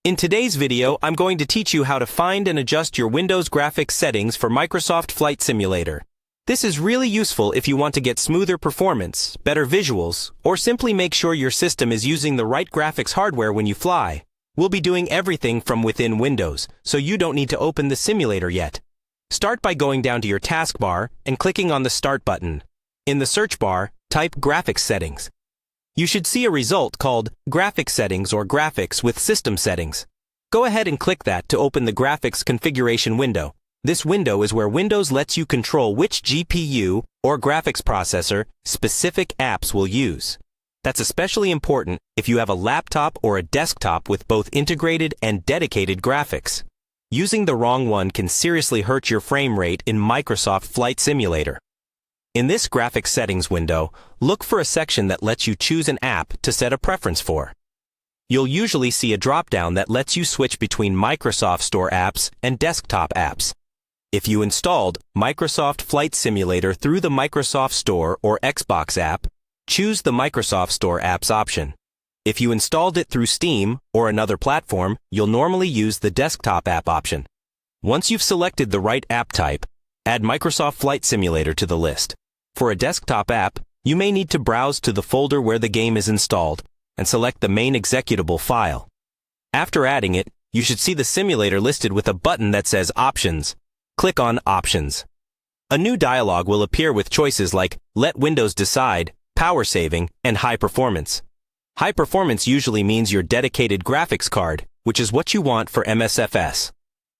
In today's video, I'm going to teach you how to find and adjust your Windows graphics settings for Microsoft Flight Simulator. This is really useful if you want to get smoother performance, better visuals, or simply make sure your system is using the right graphics hardware when you fly. We'll be doing everything from within Windows, so you don't need to open the simulator yet. Start by going down to your taskbar and clicking on the Start button. In the search bar, type Graphics Settings. You should see a result called Graphics Settings or Graphics with System Settings. Go ahead and click that to open the graphics configuration window. This window is where Windows lets you control which GPU or graphics processor specific apps will use. That's especially important if you have a laptop or a desktop with both integrated and dedicated graphics. Using the wrong one can seriously hurt your frame rate in Microsoft Flight Simulator. In this graphics settings window, look for a section that lets you choose an app to set a preference for. You'll usually see a drop-down that lets you switch between Microsoft Store apps and desktop apps. If you installed Microsoft Flight Simulator through the Microsoft Store or Xbox app, choose the Microsoft Store apps option. If you installed it through Steam or another platform, you'll normally use the desktop app option. Once you've selected the right app type, add Microsoft Flight Simulator to the list. For a desktop app, you may need to browse to the folder where the game is installed and select the main executable file. After adding it, you should see the simulator listed with a button that says Options. Click on Options. A new dialog will appear with choices like Let Windows Decide, Power Saving, and High Performance. High Performance usually means your dedicated graphics card, which is what you want for MSFS.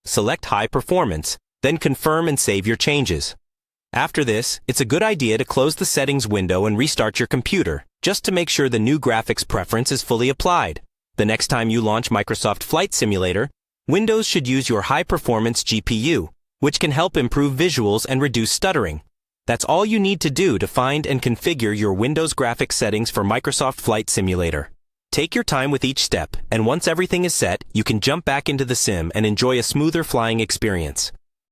Select High Performance, then confirm and save your changes. After this, it's a good idea to close the settings window and restart your computer, just to make sure the new graphics preference is fully applied. The next time you launch Microsoft Flight Simulator, Windows should use your high-performance GPU, which can help improve visuals and reduce stuttering. That's all you need to do to find and configure your Windows graphics settings for Microsoft Flight Simulator. Take your time with each step, and once everything is set, you can jump back into the sim and enjoy a smoother flying experience.